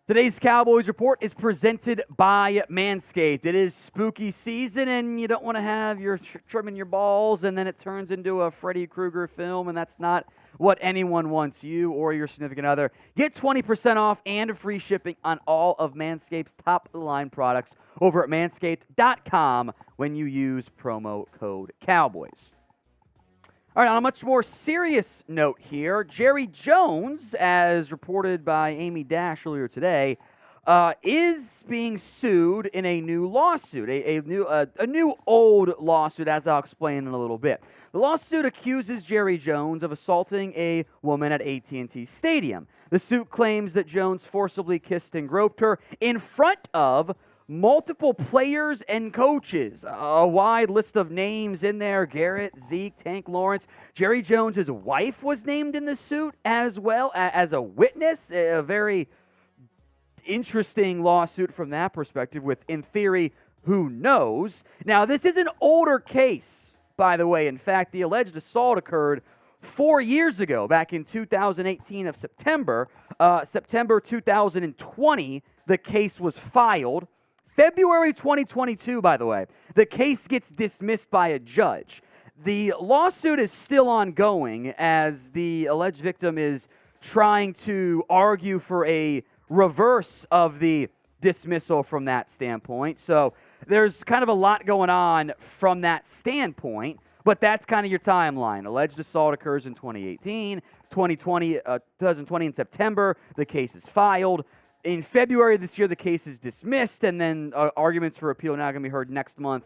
Today's Cowboys Report is presented by Manscaped. It is spooky season, and you don't want to have your trimming your balls, and then it turns into a Freddy Krueger film, and that's not what anyone wants, you or your significant other. Get 20% off and free shipping on all of Manscaped's top-of-the-line products over at manscaped.com when you use promo code Cowboys. All right, on a much more serious note here, Jerry Jones, as reported by Amy Dash earlier today, is being sued in a new lawsuit, a new old lawsuit, as I'll explain in a little bit. The lawsuit accuses Jerry Jones of assaulting a woman at AT&T Stadium. The suit claims that Jones forcibly kissed and groped her in front of multiple players and coaches. A wide list of names in there: Garrett, Zeke, Tank Lawrence. Jerry Jones' wife was named in the suit as well as a witness. A very interesting lawsuit from that perspective with, in theory, who knows. Now, this is an older case, by the way. In fact, the alleged assault occurred 4 years ago, back in 2018 of September. September 2020, the case was filed. February 2022, by the way, the case gets dismissed by a judge. The lawsuit is still ongoing as the alleged victim is trying to argue for a reverse of the dismissal from that standpoint. So there's kind of a lot going on from that standpoint, but that's kind of your timeline. Alleged assault occurs in 2018, 2020 in September, the case is filed. In February of this year, the case is dismissed, and then arguments for appeal now going to be heard next month,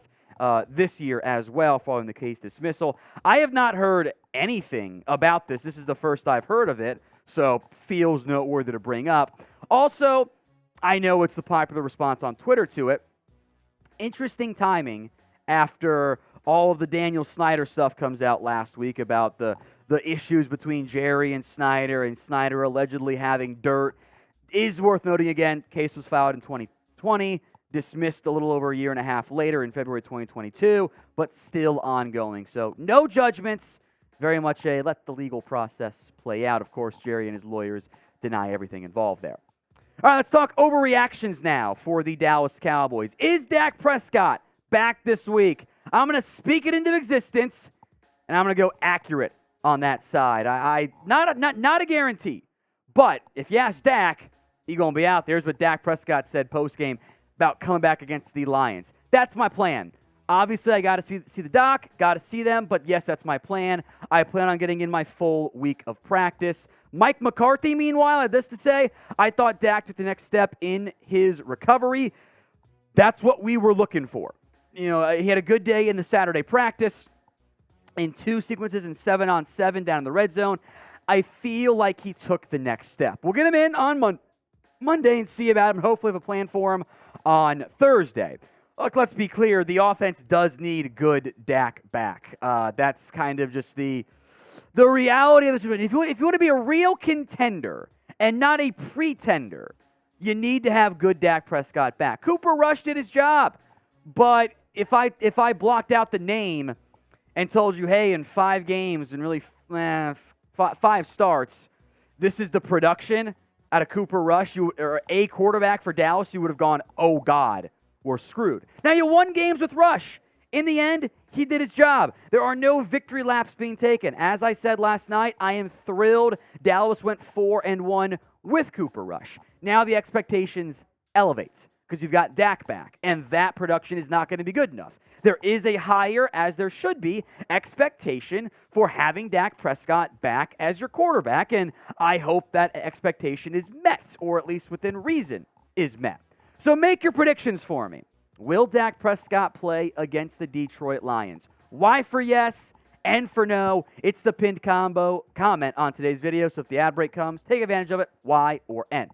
this year as well, following the case dismissal. I have not heard anything about this. This is the first I've heard of it, so feels noteworthy to bring up. Also, I know it's the popular response on Twitter to it. Interesting timing after all of the Daniel Snyder stuff comes out last week about the issues between Jerry and Snyder allegedly having dirt. Is worth noting again, case was filed in 2020, dismissed a little over a year and a half later in February 2022, but still ongoing. So no judgments, very much a let the legal process play out. Of course, Jerry and his lawyers deny everything involved there. All right, let's talk overreactions now for the Dallas Cowboys. Is Dak Prescott back this week? I'm going to speak it into existence, and I'm going to go accurate on that side. Not a guarantee, but if you ask Dak, he's going to be out there. Here's what Dak Prescott said post-game about coming back against the Lions. That's my plan. Obviously, I got to see the doc, got to see them, but yes, that's my plan. I plan on getting in my full week of practice. Mike McCarthy, meanwhile, had this to say: I thought Dak took the next step in his recovery. That's what we were looking for. You know, he had a good day in the Saturday practice, in 2 sequences and 7-on-7 down in the red zone. I feel like he took the next step. We'll get him in on Monday and see about him. Hopefully have a plan for him on Thursday. Look, let's be clear. The offense does need good Dak back. That's kind of just the reality of this. If you want to be a real contender and not a pretender, you need to have good Dak Prescott back. Cooper Rush did his job, but if I blocked out the name and told you, hey, in 5 games and really 5 starts, this is the production out of Cooper Rush, or a quarterback for Dallas, you would have gone, oh, God, we're screwed. Now, you won games with Rush. In the end, he did his job. There are no victory laps being taken. As I said last night, I am thrilled Dallas went 4-1 with Cooper Rush. Now the expectations elevate because you've got Dak back, and that production is not going to be good enough. There is a higher, as there should be, expectation for having Dak Prescott back as your quarterback, and I hope that expectation is met, or at least within reason is met. So make your predictions for me. Will Dak Prescott play against the Detroit Lions? Y for yes, N for no. It's the pinned combo comment on today's video, so if the ad break comes, take advantage of it, Y or N.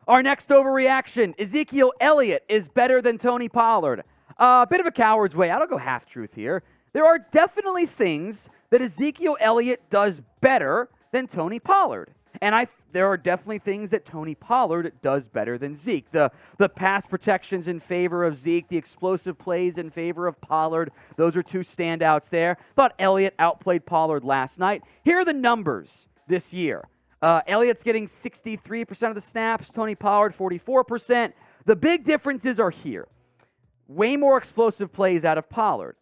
Our next overreaction: Ezekiel Elliott is better than Tony Pollard. A bit of a coward's way. I don't go half-truth here. There are definitely things that Ezekiel Elliott does better than Tony Pollard. And there are definitely things that Tony Pollard does better than Zeke. The pass protections in favor of Zeke, the explosive plays in favor of Pollard, those are 2 standouts there. Thought Elliott outplayed Pollard last night. Here are the numbers this year. Elliott's getting 63% of the snaps. Tony Pollard, 44%. The big differences are here. Way more explosive plays out of Pollard.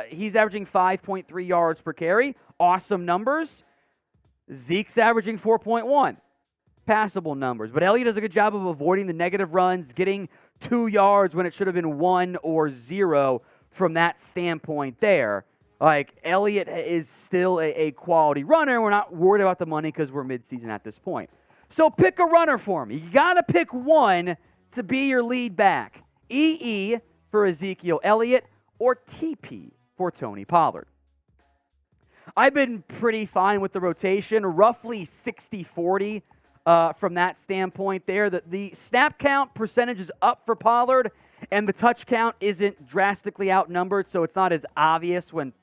He's averaging 5.3 yards per carry. Awesome numbers. Zeke's averaging 4.1. Passable numbers. But Elliott does a good job of avoiding the negative runs, getting 2 yards when it should have been 1 or 0 from that standpoint there. Like, Elliott is still a quality runner. We're not worried about the money because we're midseason at this point. So pick a runner for me. You got to pick one to be your lead back. EE for Ezekiel Elliott or TP for Tony Pollard. I've been pretty fine with the rotation, roughly 60-40 from that standpoint there. The snap count percentage is up for Pollard, and the touch count isn't drastically outnumbered, so it's not as obvious when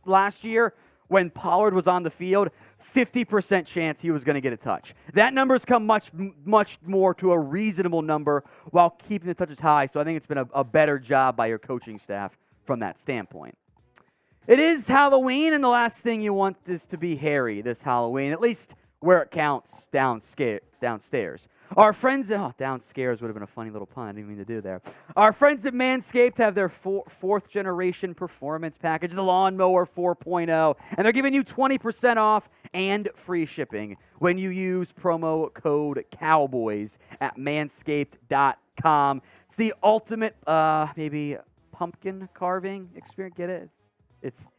last year when Pollard was on the field, 50% chance he was going to get a touch. That number's come much more to a reasonable number while keeping the touches high, so I think it's been a better job by your coaching staff from that standpoint. It is Halloween, and the last thing you want is to be hairy this Halloween, at least where it counts downstairs. Our friends, downstairs would have been a funny little pun I didn't mean to do there. Our friends at Manscaped have their fourth generation performance package, the Lawnmower 4.0, and they're giving you 20% off and free shipping when you use promo code Cowboys at manscaped.com. It's the ultimate, maybe pumpkin carving experience. Get it?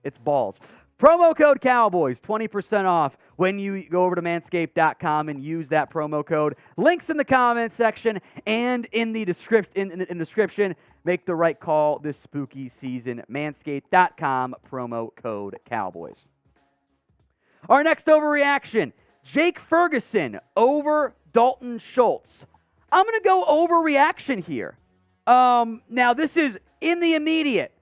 It's balls. Promo code Cowboys, 20% off when you go over to manscaped.com and use that promo code. Links in the comment section and in the description. Make the right call this spooky season. Manscaped.com, promo code Cowboys. Our next overreaction, Jake Ferguson over Dalton Schultz. I'm going to go overreaction here. Now, this is in the immediate.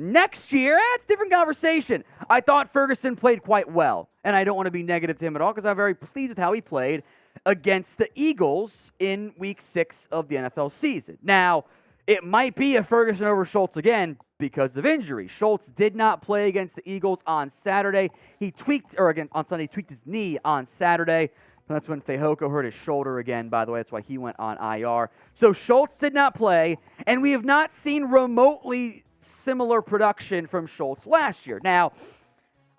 Next year, it's a different conversation. I thought Ferguson played quite well, and I don't want to be negative to him at all because I'm very pleased with how he played against the Eagles in Week 6 of the NFL season. Now, it might be a Ferguson over Schultz again because of injury. Schultz did not play against the Eagles on Saturday. On Sunday, he tweaked his knee on Saturday. That's when Fehoko hurt his shoulder again, by the way. That's why he went on IR. So Schultz did not play, and we have not seen remotely similar production from Schultz last year. Now,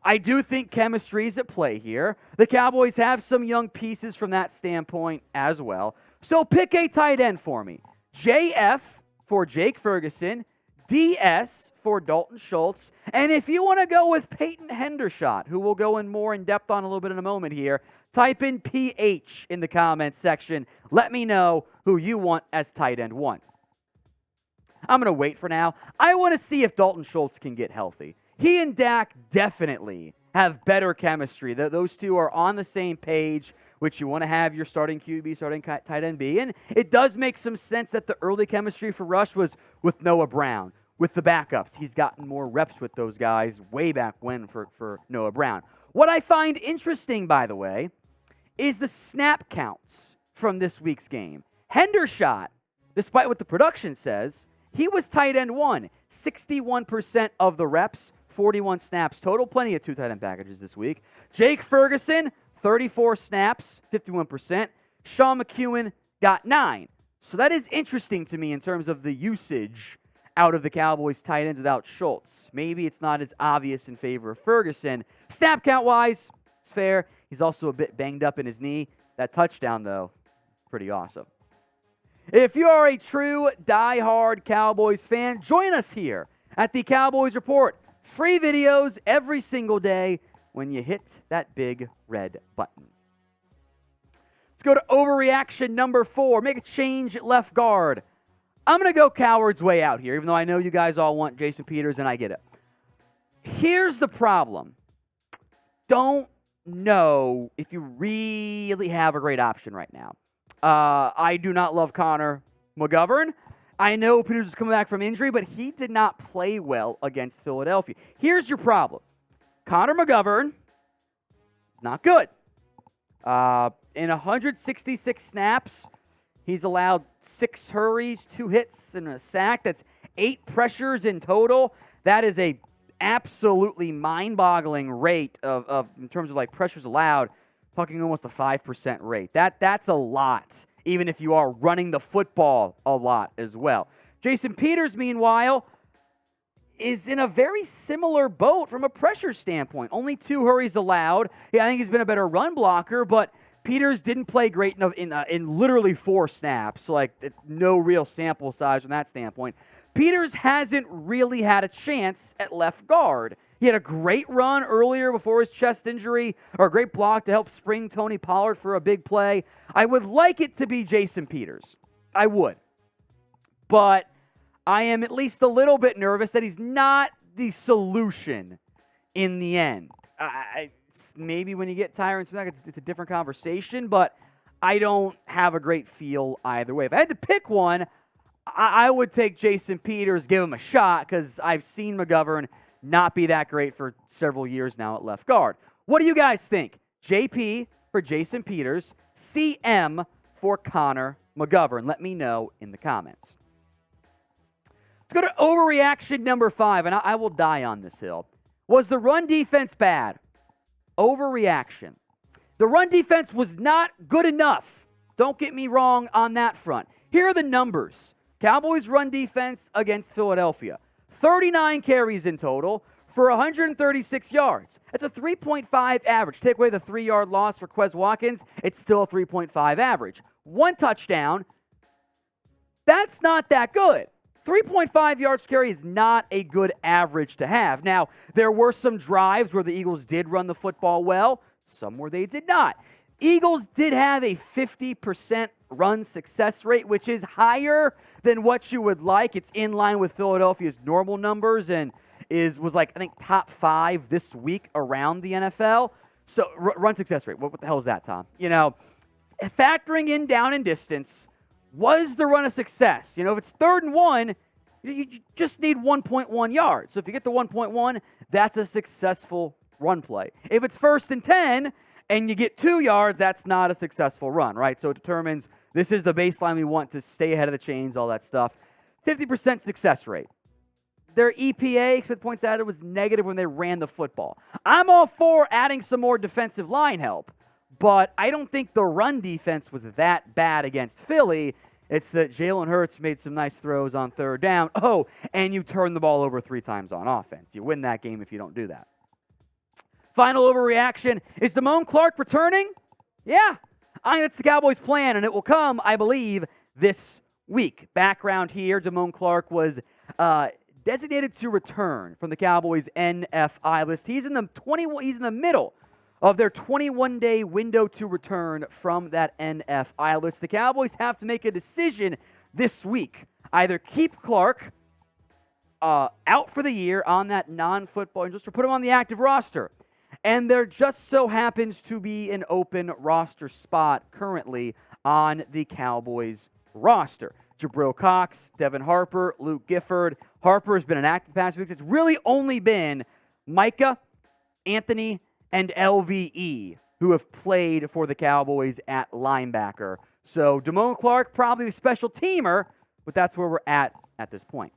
I do think chemistry is at play here. The Cowboys have some young pieces from that standpoint as well. So pick a tight end for me. JF for Jake Ferguson, DS for Dalton Schultz, and if you want to go with Peyton Hendershot, who we'll go in more in depth on a little bit in a moment here, type in PH in the comments section. Let me know who you want as tight end 1. I'm going to wait for now. I want to see if Dalton Schultz can get healthy. He and Dak definitely have better chemistry. Those two are on the same page, which you want to have your starting QB, starting tight end be. And it does make some sense that the early chemistry for Rush was with Noah Brown, with the backups. He's gotten more reps with those guys way back when for Noah Brown. What I find interesting, by the way, is the snap counts from this week's game. Hendershot, despite what the production says, he was tight end 1, 61% of the reps, 41 snaps total. Plenty of 2 tight end packages this week. Jake Ferguson, 34 snaps, 51%. Sean McEwen got 9. So that is interesting to me in terms of the usage out of the Cowboys tight ends without Schultz. Maybe it's not as obvious in favor of Ferguson. Snap count-wise, it's fair. He's also a bit banged up in his knee. That touchdown, though, pretty awesome. If you are a true die-hard Cowboys fan, join us here at the Cowboys Report. Free videos every single day when you hit that big red button. Let's go to overreaction number 4. Make a change at left guard. I'm going to go coward's way out here, even though I know you guys all want Jason Peters, and I get it. Here's the problem. Don't know if you really have a great option right now. I do not love Connor McGovern. I know Peters is coming back from injury, but he did not play well against Philadelphia. Here's your problem. Connor McGovern is not good. In 166 snaps, he's allowed 6 hurries, 2 hits, and a sack. That's 8 pressures in total. That is a absolutely mind-boggling rate of in terms of like pressures allowed talking almost a 5% rate. That's a lot, even if you are running the football a lot as well. Jason Peters, meanwhile, is in a very similar boat from a pressure standpoint. Only 2 hurries allowed. Yeah, I think he's been a better run blocker, but Peters didn't play great in literally 4 snaps. Like, no real sample size from that standpoint. Peters hasn't really had a chance at left guard. He had a great run earlier before his chest injury, or a great block to help spring Tony Pollard for a big play. I would like it to be Jason Peters. I would. But I am at least a little bit nervous that he's not the solution in the end. Maybe when you get Tyron Smith, it's a different conversation, but I don't have a great feel either way. If I had to pick one, I would take Jason Peters, give him a shot, because I've seen McGovern not be that great for several years now at left guard. What do you guys think? JP for Jason Peters, CM for Connor McGovern. Let me know in the comments. Let's go to overreaction number 5, and I will die on this hill. Was the run defense bad? Overreaction. The run defense was not good enough. Don't get me wrong on that front. Here are the numbers. Cowboys run defense against Philadelphia. 39 carries in total for 136 yards. That's a 3.5 average. Take away the 3-yard loss for Quez Watkins, it's still a 3.5 average. 1 touchdown, that's not that good. 3.5 yards per carry is not a good average to have. Now, there were some drives where the Eagles did run the football well, some where they did not. Eagles did have a 50% run success rate, which is higher than what you would like. It's in line with Philadelphia's normal numbers and was like, I think, top 5 this week around the NFL. So, run success rate, what the hell is that, Tom? You know, factoring in down and distance, was the run a success? You know, if it's 3rd and 1, you just need 1.1 yards. So if you get the 1.1, that's a successful run play. If it's 1st and 10 and you get 2 yards, that's not a successful run, right? So it determines this is the baseline we want to stay ahead of the chains, all that stuff. 50% success rate. Their EPA, expected points added, was negative when they ran the football. I'm all for adding some more defensive line help, but I don't think the run defense was that bad against Philly. It's that Jalen Hurts made some nice throws on 3rd down. Oh, and you turn the ball over 3 times on offense. You win that game if you don't do that. Final overreaction. Is Damone Clark returning? Yeah. I think that's the Cowboys' plan, and it will come, I believe, this week. Background here, Damone Clark was designated to return from the Cowboys' NFI list. He's in the middle of their 21-day window to return from that NFI list. The Cowboys have to make a decision this week. Either keep Clark out for the year on that non-football, and just to put him on the active roster. And there just so happens to be an open roster spot currently on the Cowboys roster. Jabril Cox, Devin Harper, Luke Gifford. Harper has been an active past weeks. It's really only been Micah, Anthony, and LVE who have played for the Cowboys at linebacker. So Damone Clark, probably a special teamer, but that's where we're at this point.